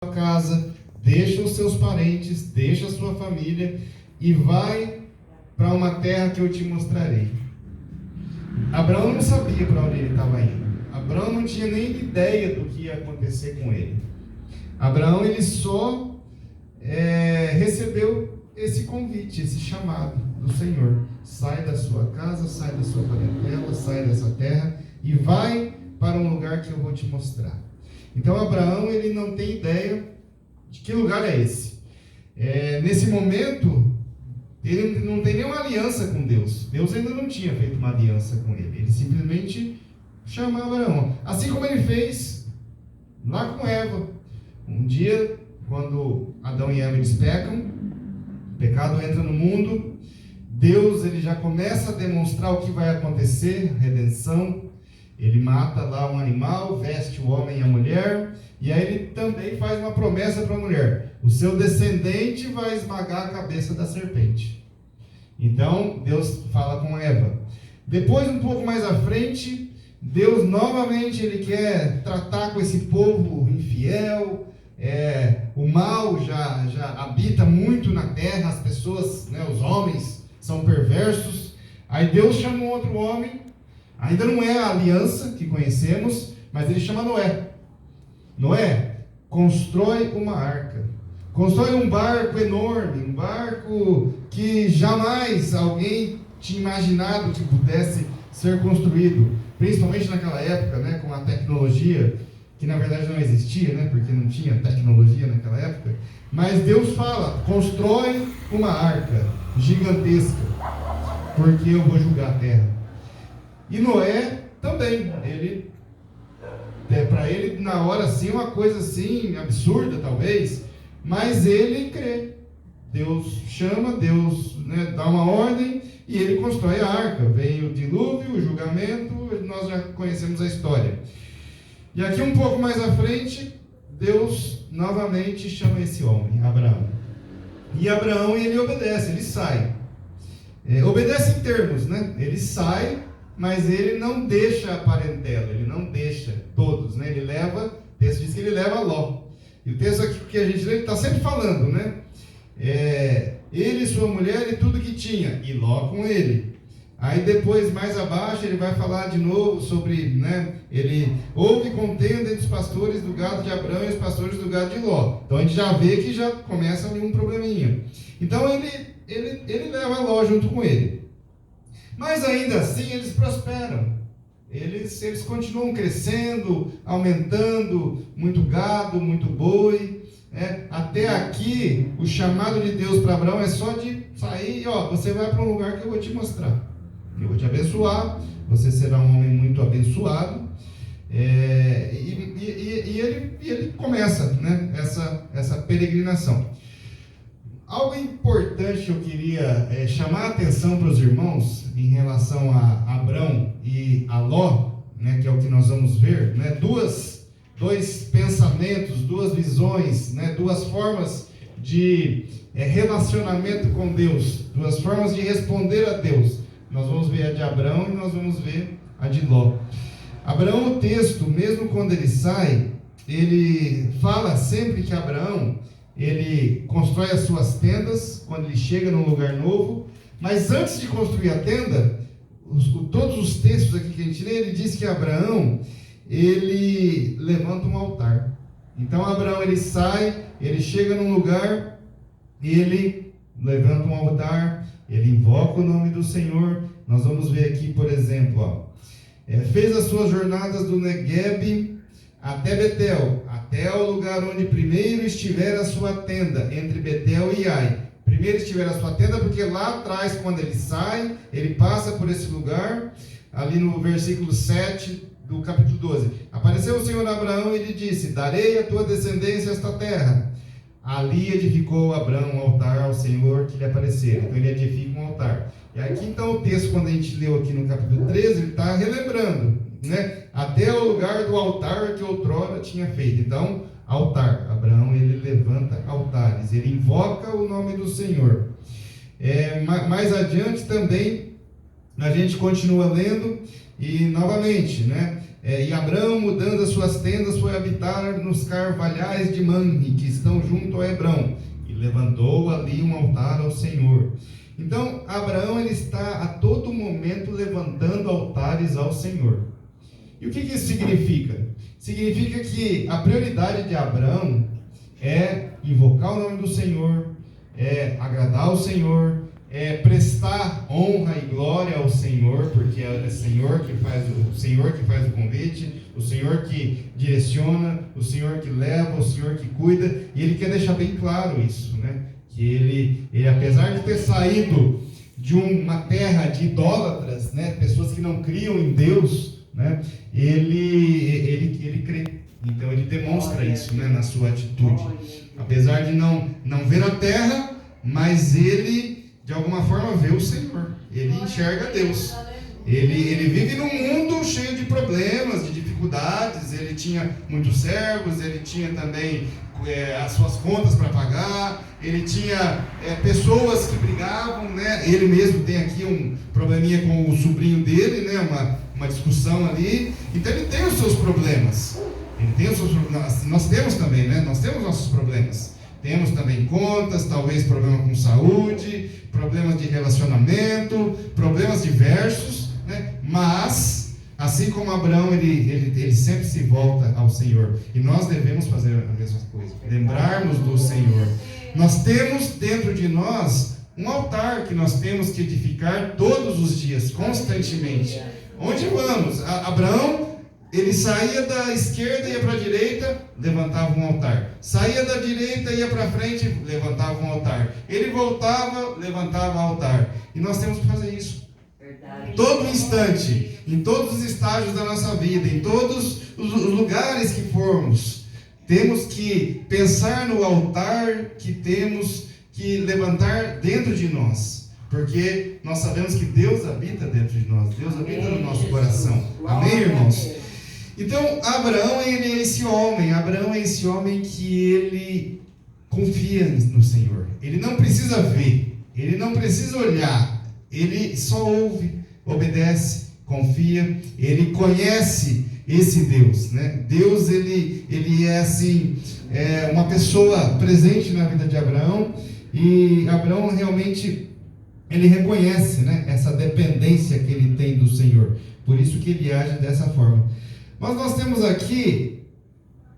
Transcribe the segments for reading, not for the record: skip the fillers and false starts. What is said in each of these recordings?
sua casa, deixa os seus parentes, deixa a sua família e vai para uma terra que eu te mostrarei. Abraão não sabia para onde ele estava indo. Abraão não tinha nem ideia do que ia acontecer com ele. Abraão, ele só recebeu esse convite, esse chamado do Senhor. Sai da sua casa, sai da sua parentela, sai dessa terra e vai para um lugar que eu vou te mostrar. Então Abraão, ele não tem ideia de que lugar é esse. Nesse momento, ele não tem nenhuma aliança com Deus. Deus ainda não tinha feito uma aliança com ele. Ele simplesmente chama Abraão. Assim como ele fez lá com Eva. Um dia, quando Adão e Eva eles pecam, o pecado entra no mundo, Deus ele já começa a demonstrar o que vai acontecer, redenção. Ele mata lá um animal, veste o homem e a mulher, e aí ele também faz uma promessa para a mulher: o seu descendente vai esmagar a cabeça da serpente. Então Deus fala com Eva. Depois, um pouco mais à frente, Deus novamente ele quer tratar com esse povo infiel. O mal já habita muito na terra, as pessoas, os homens são perversos. Aí Deus chama um outro homem, ainda não é a aliança que conhecemos, mas ele chama Noé. Noé, constrói uma arca, constrói um barco enorme, um barco que jamais alguém tinha imaginado que pudesse ser construído, principalmente naquela época, com a tecnologia que na verdade não existia, porque não tinha tecnologia naquela época. Mas Deus fala: constrói uma arca gigantesca, porque eu vou julgar a terra. E Noé também, para ele na hora assim, uma coisa assim, absurda talvez, mas ele crê. Deus chama, Deus dá uma ordem e ele constrói a arca. Vem o dilúvio, o julgamento, nós já conhecemos a história. E aqui um pouco mais à frente, Deus novamente chama esse homem, Abraão. E Abraão, ele obedece, ele sai. Obedece em termos, ele sai, mas ele não deixa a parentela, ele não deixa todos, ele leva, o texto diz que ele leva Ló. E o texto aqui que a gente lê, está sempre falando, ele, sua mulher e tudo que tinha, e Ló com ele. Aí depois, mais abaixo, ele vai falar de novo sobre, ele houve contenda entre os pastores do gado de Abraão e os pastores do gado de Ló. Então a gente já vê que já começa ali um probleminha. Então ele leva Ló junto com ele. Mas ainda assim eles prosperam. Eles continuam crescendo, aumentando, muito gado, muito boi. Até aqui, o chamado de Deus para Abraão é só de sair, você vai para um lugar que eu vou te mostrar. Eu vou te abençoar, você será um homem muito abençoado. Ele começa essa peregrinação. Algo importante que eu queria chamar a atenção para os irmãos em relação a Abrão e a Ló, que é o que nós vamos ver, dois pensamentos, duas visões, duas formas de relacionamento com Deus, duas formas de responder a Deus. Nós vamos ver a de Abrão e nós vamos ver a de Ló. Abraão, o texto, mesmo quando ele sai, ele fala sempre que Abraão, ele constrói as suas tendas quando ele chega num lugar novo, mas antes de construir a tenda, todos os textos aqui que a gente lê, ele diz que Abraão, ele levanta um altar. Então Abraão, ele sai, ele chega num lugar, ele levanta um altar, ele invoca o nome do Senhor. Nós vamos ver aqui, por exemplo, fez as suas jornadas do Negueb até Betel, até o lugar onde primeiro estiver a sua tenda, entre Betel e Ai. Primeiro estiver a sua tenda, porque lá atrás, quando ele sai, ele passa por esse lugar, ali no versículo 7 do capítulo 12. Apareceu o Senhor a Abraão e lhe disse: darei à tua descendência esta terra. Ali edificou Abraão um altar ao Senhor que lhe aparecera. Então ele edifica um altar. E aqui então o texto, quando a gente leu aqui no capítulo 13, ele está relembrando, até o lugar do altar que outrora tinha feito. Então, altar. Abraão, ele levanta altares, ele invoca o nome do Senhor. Mais adiante também, a gente continua lendo e novamente, E Abrão, mudando as suas tendas, foi habitar nos carvalhais de Mamre, que estão junto a Hebrão, e levantou ali um altar ao Senhor. Então, Abraão ele está a todo momento levantando altares ao Senhor. E o que isso significa? Significa que a prioridade de Abraão é invocar o nome do Senhor, é agradar ao Senhor, é prestar honra e glória ao Senhor, porque é o Senhor que faz o convite, o Senhor que direciona, o Senhor que leva, o Senhor que cuida, e Ele quer deixar bem claro isso, né? Que ele apesar de ter saído de uma terra de idólatras, né? Pessoas que não criam em Deus, né? Ele crê. Então ele demonstra isso, né? Na sua atitude. Apesar de não ver a terra, mas ele de alguma forma vê o Senhor, ele enxerga Deus, ele vive num mundo cheio de problemas, de dificuldades, ele tinha muitos servos, ele tinha também as suas contas para pagar, ele tinha pessoas que brigavam, né? Ele mesmo tem aqui um probleminha com o sobrinho dele, né? Uma discussão ali, então ele tem os seus problemas, nós temos também, né? Nós temos nossos problemas. Temos também contas, talvez problema com saúde, problemas de relacionamento, problemas diversos, né? Mas, assim como Abraão, ele sempre se volta ao Senhor. E nós devemos fazer a mesma coisa, lembrarmos do Senhor. Nós temos dentro de nós um altar que nós temos que edificar todos os dias, constantemente. Onde vamos? Abraão, ele saía da esquerda e ia para a direita, levantava um altar. Saía da direita e ia para frente, levantava um altar. Ele voltava, levantava um altar. E nós temos que fazer isso. Verdade. Todo instante, em todos os estágios da nossa vida, em todos os lugares que formos, temos que pensar no altar que temos que levantar dentro de nós. Porque nós sabemos que Deus habita dentro de nós. Deus habita no nosso coração. Amém, irmãos? Então, Abraão é esse homem que ele confia no Senhor. Ele não precisa ver, ele não precisa olhar, ele só ouve, obedece, confia, ele conhece esse Deus, né? Deus, ele é assim, uma pessoa presente na vida de Abraão, e Abraão realmente, ele reconhece, né, essa dependência que ele tem do Senhor, por isso que ele age dessa forma. Mas nós temos aqui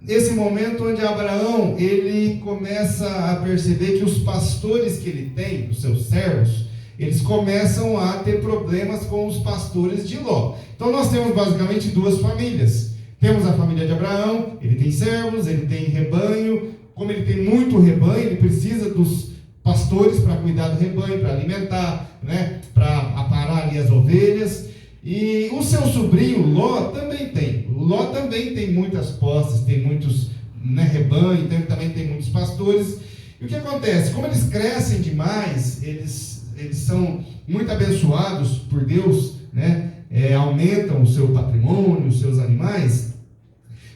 esse momento onde Abraão, ele começa a perceber que os pastores que ele tem, os seus servos, eles começam a ter problemas com os pastores de Ló. Então nós temos basicamente duas famílias. Temos a família de Abraão, ele tem servos, ele tem rebanho. Como ele tem muito rebanho, ele precisa dos pastores para cuidar do rebanho, para alimentar, né, para aparar ali as ovelhas. E o seu sobrinho Ló também tem. O Ló também tem muitas posses, tem muitos, né, rebanho, então ele também tem muitos pastores. E o que acontece? Como eles crescem demais, eles são muito abençoados por Deus, né? Aumentam o seu patrimônio, os seus animais.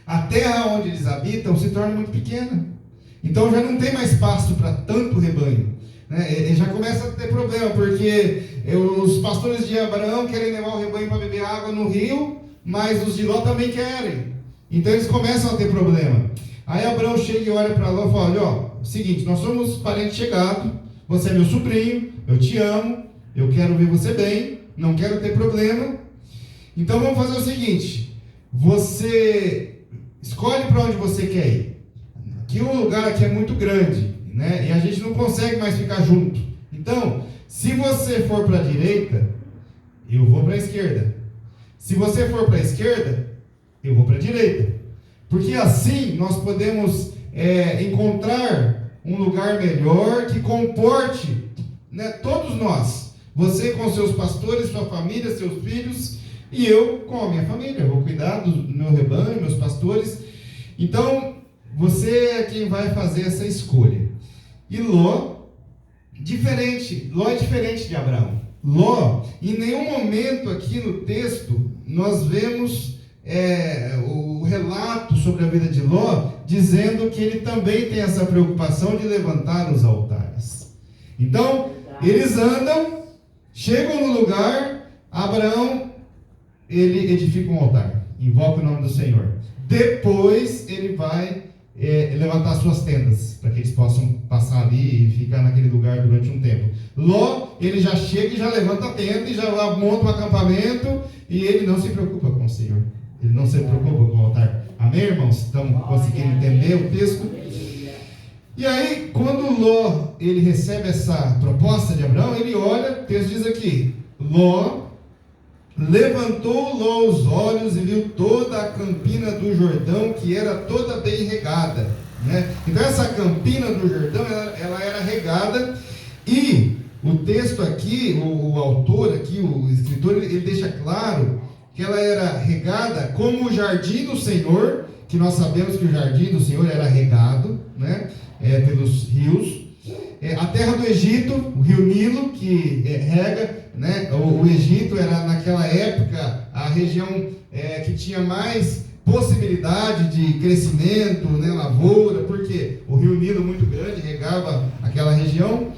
A terra onde eles habitam se torna muito pequena. Então já não tem mais pasto para tanto rebanho, né? Já começa a ter problema, porque os pastores de Abraão querem levar o rebanho para beber água no rio, mas os de Ló também querem. Então eles começam a ter problema. Aí Abraão chega e olha para Ló e fala: olha, seguinte, nós somos parentes chegados, você é meu sobrinho, eu te amo, eu quero ver você bem, não quero ter problema. Então vamos fazer o seguinte: você escolhe para onde você quer ir. Aqui o lugar aqui é muito grande, né? E a gente não consegue mais ficar junto. Então, se você for para a direita, eu vou para a esquerda. Se você for para a esquerda, eu vou para a direita. Porque assim nós podemos encontrar um lugar melhor que comporte, né, todos nós. Você com seus pastores, sua família, seus filhos, e eu com a minha família. Eu vou cuidar do meu rebanho, meus pastores. Então, você é quem vai fazer essa escolha. E Ló é diferente de Abraão. Ló, em nenhum momento aqui no texto, nós vemos o relato sobre a vida de Ló, dizendo que ele também tem essa preocupação de levantar os altares. Então, eles andam, chegam no lugar, Abraão, ele edifica um altar. invoca o nome do Senhor. Depois ele vai levantar suas tendas, para que eles possam passar ali e ficar naquele lugar durante um tempo. Ló, ele já chega e já levanta a tenda e já monta um acampamento, e ele não se preocupa com o Senhor. Ele não se preocupa com o altar. Amém, irmãos? Estão conseguindo entender o texto? E aí, quando Ló, ele recebe essa proposta de Abraão, ele olha, o texto diz aqui, levantou Ló os olhos e viu toda a campina do Jordão, que era toda bem regada, né? Então essa campina do Jordão, ela era regada, e o texto aqui, o autor aqui, o escritor, ele deixa claro que ela era regada como o jardim do Senhor, que nós sabemos que o jardim do Senhor era regado, né? Pelos rios. A terra do Egito, o rio Nilo, que rega, né? O Egito era naquela época a região que tinha mais possibilidade de crescimento, né? Lavoura, porque o rio Nilo muito grande regava aquela região.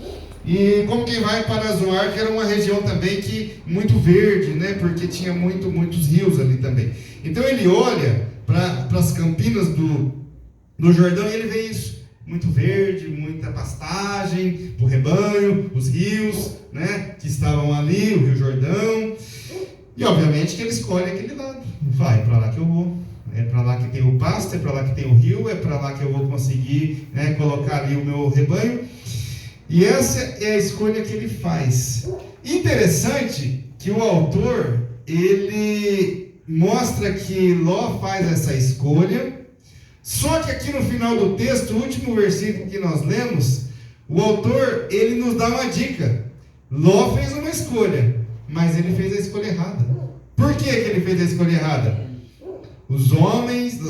E como quem vai para Zoar, que era uma região também que muito verde, né? Porque tinha muitos rios ali também. Então ele olha para as campinas do Jordão e ele vê isso. Muito verde, muita pastagem, o rebanho, os rios, né, que estavam ali, o Rio Jordão. E obviamente que ele escolhe aquele lado. Vai, para lá que eu vou. É para lá que tem o pasto, é para lá que tem o rio, é para lá que eu vou conseguir, né, colocar ali o meu rebanho. E essa é a escolha que ele faz. Interessante que o autor, ele mostra que Ló faz essa escolha. Só que aqui no final do texto, o último versículo que nós lemos, o autor, ele nos dá uma dica. Ló fez uma escolha, mas ele fez a escolha errada. Por que ele fez a escolha errada? Os homens,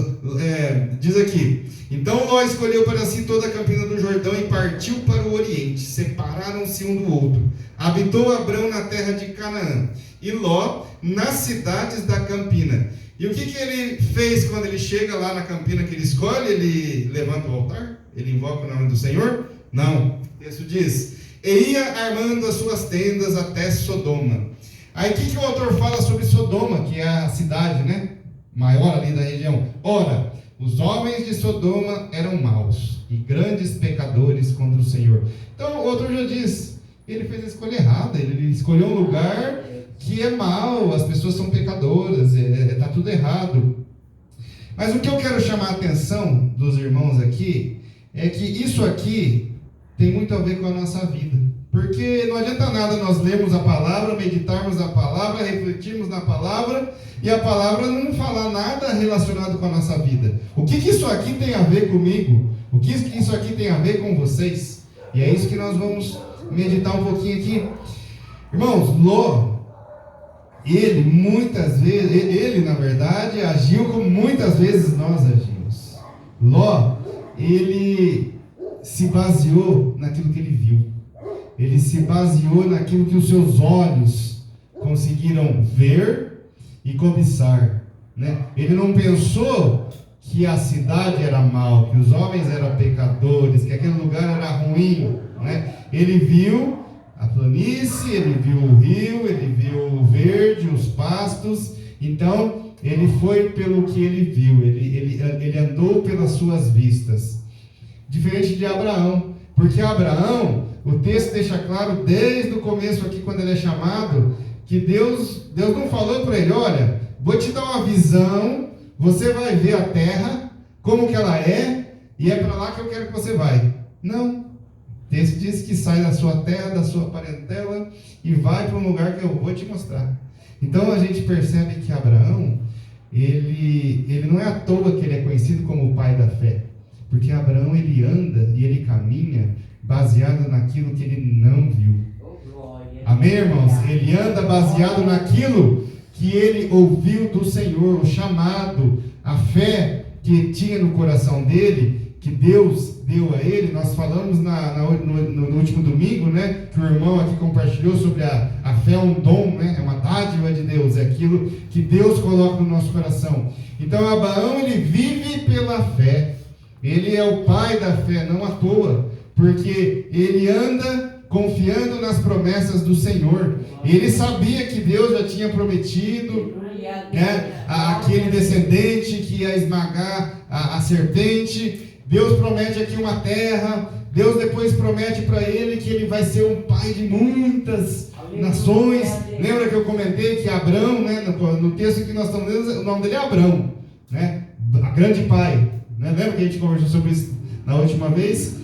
diz aqui, então Ló escolheu para si toda a campina do Jordão e partiu para o oriente, separaram-se um do outro. Habitou Abrão na terra de Canaã, e Ló nas cidades da campina. E o que ele fez quando ele chega lá na campina que ele escolhe? Ele levanta o altar? Ele invoca o nome do Senhor? Não. O texto diz, e ia armando as suas tendas até Sodoma. Aí o que o autor fala sobre Sodoma, que é a cidade, né, maior ali da região? Ora, os homens de Sodoma eram maus e grandes pecadores contra o Senhor. Então o autor já diz, ele fez a escolha errada, ele escolheu um lugar que é mal, as pessoas são pecadoras, está tudo errado. Mas o que eu quero chamar a atenção dos irmãos aqui, é que isso aqui tem muito a ver com a nossa vida. Porque não adianta nada nós lermos a palavra, meditarmos na palavra, refletirmos na palavra, e a palavra não falar nada relacionado com a nossa vida. O que isso aqui tem a ver comigo? O que isso aqui tem a ver com vocês? E é isso que nós vamos meditar um pouquinho aqui. Irmãos, Ló, ele muitas vezes, ele na verdade agiu como muitas vezes nós agimos. Ló, ele se baseou naquilo que ele viu. Ele se baseou naquilo que os seus olhos conseguiram ver e cobiçar, né? Ele não pensou que a cidade era mal, que os homens eram pecadores, que aquele lugar era ruim, né? Ele viu a planície, ele viu o rio, ele viu o verde, os pastos. Então ele foi pelo que ele viu, ele andou pelas suas vistas, diferente de Abraão, porque Abraão, o texto deixa claro desde o começo aqui, quando ele é chamado, que Deus não falou para ele, olha, vou te dar uma visão, você vai ver a terra, como que ela é, e é para lá que eu quero que você vai. Não. O texto diz que sai da sua terra, da sua parentela, e vai para um lugar que eu vou te mostrar. Então a gente percebe que Abraão, ele não é à toa que ele é conhecido como o pai da fé, porque Abraão, ele anda e ele caminha baseado naquilo que ele não viu. Amém, irmãos? Ele anda baseado naquilo que ele ouviu do Senhor, o chamado, a fé que tinha no coração dele, que Deus deu a ele. Nós falamos no último domingo, né, que o irmão aqui compartilhou sobre a fé é um dom, né, é uma dádiva de Deus, é aquilo que Deus coloca no nosso coração. Então Abraão, ele vive pela fé, ele é o pai da fé, não à toa, porque ele anda confiando nas promessas do Senhor. Ele sabia que Deus já tinha prometido né? Aquele descendente que ia esmagar a serpente. Deus promete aqui uma terra. Deus depois promete para ele que ele vai ser um pai de muitas nações. Lembra que eu comentei que Abrão, né, no texto que nós estamos lendo, o nome dele é Abrão, né? Grande pai, né? Lembra que a gente conversou sobre isso na última vez?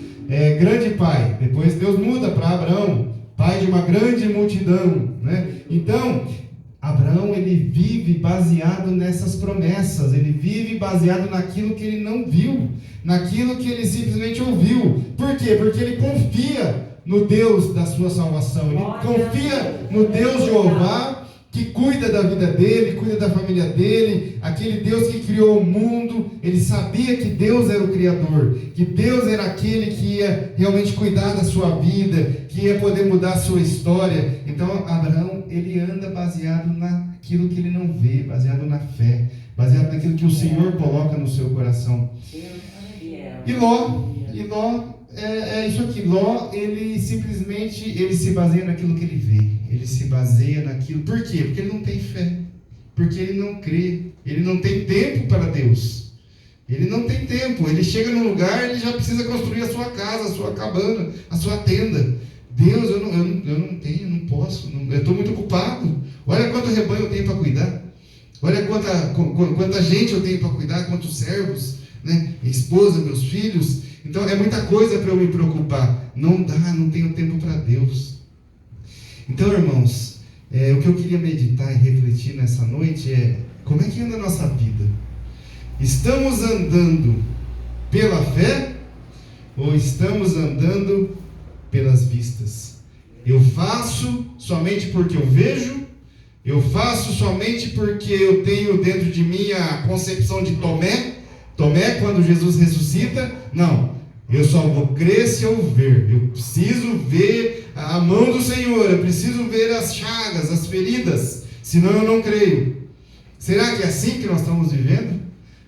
Grande pai. Depois Deus muda para Abrão, pai de uma grande multidão, né? Então Abraão, ele vive baseado nessas promessas, ele vive baseado naquilo que ele não viu, naquilo que ele simplesmente ouviu. Por quê? Porque ele confia no Deus da sua salvação, ele confia no Deus Jeová, que cuida da vida dele, cuida da família dele, aquele Deus que criou o mundo. Ele sabia que Deus era o Criador, que Deus era aquele que ia realmente cuidar da sua vida, que ia poder mudar a sua história. Então Abraão, ele anda baseado naquilo que ele não vê, baseado na fé, baseado naquilo que o Senhor coloca no seu coração. E Ló é isso aqui. Ló, ele simplesmente se baseia naquilo que ele vê. Ele se baseia naquilo. Por quê? Porque ele não tem fé. Porque ele não crê. Ele não tem tempo para Deus. Ele não tem tempo. Ele chega num lugar, ele já precisa construir a sua casa, a sua cabana, a sua tenda. Deus, eu não tenho, eu não posso. Eu estou muito ocupado. Olha quanto rebanho eu tenho para cuidar. Olha quanta gente eu tenho para cuidar, quantos servos, né? Minha esposa, meus filhos. Então é muita coisa para eu me preocupar. Não dá, não tenho tempo para Deus. Então, irmãos, o que eu queria meditar e refletir nessa noite é: como é que anda a nossa vida? Estamos andando pela fé ou estamos andando pelas vistas? Eu faço somente porque eu vejo? Eu faço somente porque eu tenho dentro de mim a concepção de Tomé, quando Jesus ressuscita? Não. Eu só vou crer se eu ver. Eu preciso ver a mão do Senhor. Eu preciso ver as chagas, as feridas. Senão eu não creio. Será que é assim que nós estamos vivendo?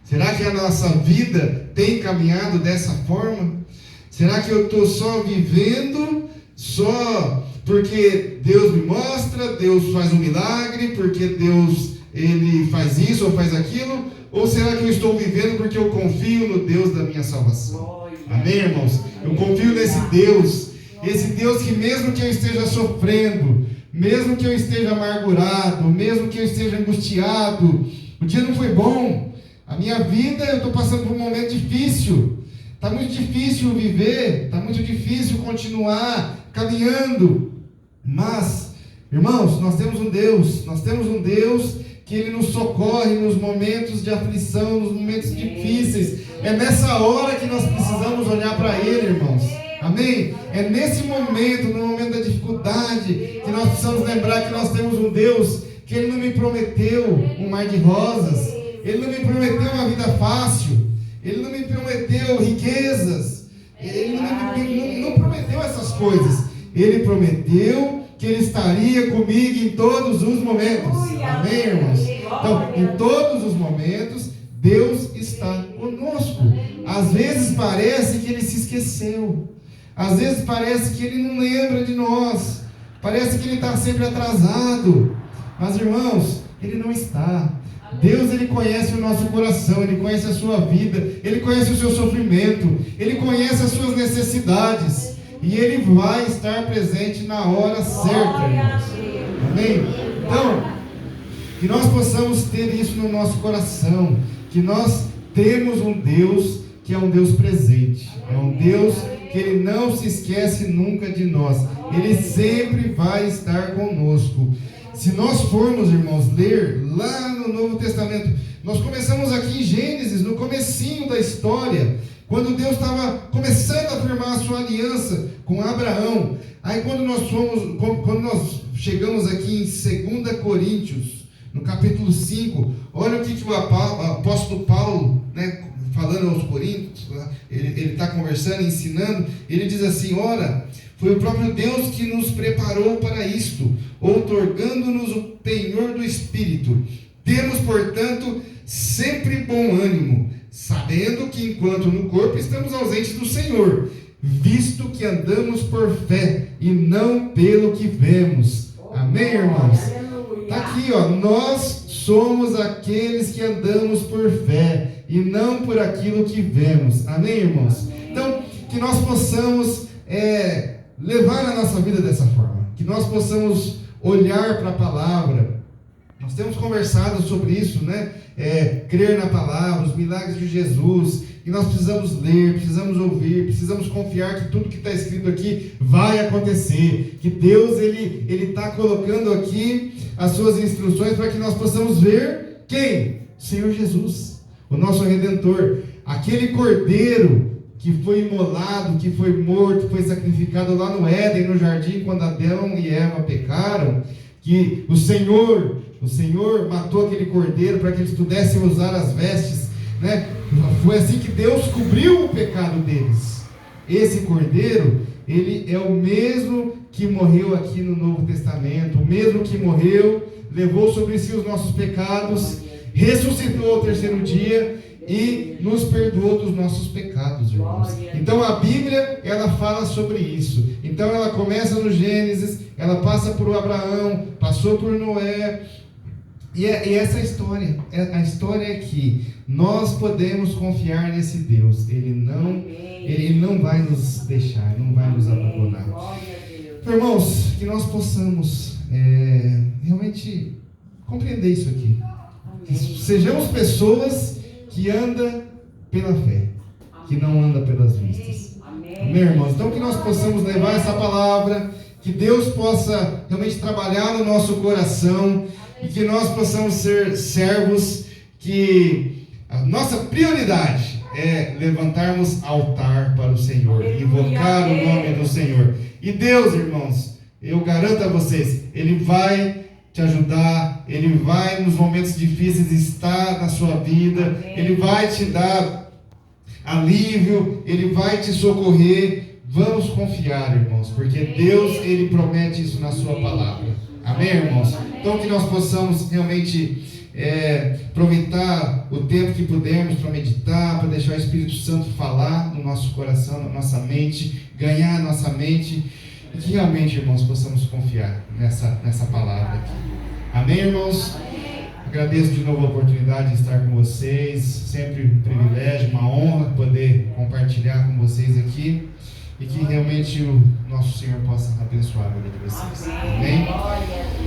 Será que a nossa vida tem caminhado dessa forma? Será que eu estou só vivendo, só porque Deus me mostra, Deus faz um milagre, porque Deus ele faz isso ou faz aquilo? Ou será que eu estou vivendo porque eu confio no Deus da minha salvação? Amém, irmãos? Eu confio nesse Deus, esse Deus que mesmo que eu esteja sofrendo, mesmo que eu esteja amargurado, mesmo que eu esteja angustiado, o dia não foi bom, a minha vida, eu estou passando por um momento difícil, está muito difícil viver, está muito difícil continuar caminhando, mas, irmãos, nós temos um Deus que Ele nos socorre nos momentos de aflição, nos momentos difíceis. É nessa hora que nós precisamos olhar para Ele, irmãos. Amém? É nesse momento, no momento da dificuldade, que nós precisamos lembrar que nós temos um Deus que Ele não me prometeu um mar de rosas. Ele não me prometeu uma vida fácil. Ele não me prometeu riquezas. Ele não prometeu essas coisas. Ele prometeu que Ele estaria comigo em todos os momentos. Amém, irmãos? Então, em todos os momentos, Deus está conosco. Às vezes parece que Ele se esqueceu. Às vezes parece que Ele não lembra de nós. Parece que Ele está sempre atrasado. Mas, irmãos, Ele não está. Deus, Ele conhece o nosso coração, Ele conhece a sua vida, Ele conhece o seu sofrimento, Ele conhece as suas necessidades. E Ele vai estar presente na hora certa, irmãos. Amém? Então, que nós possamos ter isso no nosso coração, que nós temos um Deus que é um Deus presente, é um Deus que Ele não se esquece nunca de nós, Ele sempre vai estar conosco. Se nós formos, irmãos, ler lá no Novo Testamento, nós começamos aqui em Gênesis, no comecinho da história, quando Deus estava começando a firmar a sua aliança com Abraão. Aí quando nós chegamos aqui em 2 Coríntios, no capítulo 5, olha o que o apóstolo Paulo, né, falando aos Coríntios, ele está conversando, ensinando, ele diz assim: ora, foi o próprio Deus que nos preparou para isto, outorgando-nos o penhor do Espírito. Temos, portanto, sempre bom ânimo, sabendo que enquanto no corpo estamos ausentes do Senhor, visto que andamos por fé e não pelo que vemos. Amém, irmãos? Está aqui, ó, nós somos aqueles que andamos por fé e não por aquilo que vemos. Amém, irmãos? Então, que nós possamos levar a nossa vida dessa forma, que nós possamos olhar para a palavra. Nós temos conversado sobre isso, né? Crer na palavra, os milagres de Jesus, e nós precisamos ler, precisamos ouvir, precisamos confiar que tudo que está escrito aqui vai acontecer, que Deus ele está colocando aqui as suas instruções para que nós possamos ver quem? O Senhor Jesus, o nosso Redentor, aquele Cordeiro que foi imolado, que foi morto, foi sacrificado lá no Éden, no jardim, quando Adão e Eva pecaram, que o Senhor matou aquele cordeiro para que eles pudessem usar as vestes, né? Foi assim que Deus cobriu o pecado deles. Esse cordeiro, ele é o mesmo que morreu aqui no Novo Testamento, o mesmo que morreu, levou sobre si os nossos pecados, ressuscitou ao terceiro dia e nos perdoou dos nossos pecados, irmãos. Então a Bíblia, ela fala sobre isso. Então ela começa no Gênesis, ela passa por Abraão, passou por Noé, e essa história, a história é que nós podemos confiar nesse Deus. Ele não vai nos deixar, não vai nos abandonar. Então, irmãos, que nós possamos realmente compreender isso aqui. Que sejamos pessoas que andam pela fé, que não andam pelas vistas. Amém, irmãos? Então que nós possamos levar essa palavra, que Deus possa realmente trabalhar no nosso coração, e que nós possamos ser servos, que a nossa prioridade é levantarmos altar para o Senhor, invocar o nome do Senhor. E Deus, irmãos, eu garanto a vocês, Ele vai te ajudar, Ele vai nos momentos difíceis estar na sua vida, Ele vai te dar alívio, Ele vai te socorrer. Vamos confiar, irmãos, porque Deus, Ele promete isso na sua palavra. Amém, irmãos? Então que nós possamos realmente aproveitar o tempo que pudermos para meditar, para deixar o Espírito Santo falar no nosso coração, na nossa mente, ganhar a nossa mente, e que realmente, irmãos, possamos confiar nessa palavra aqui. Amém, irmãos? Agradeço de novo a oportunidade de estar com vocês, sempre um privilégio, uma honra poder compartilhar com vocês aqui, e que realmente o nosso Senhor possa abençoar a vida de vocês. Amém?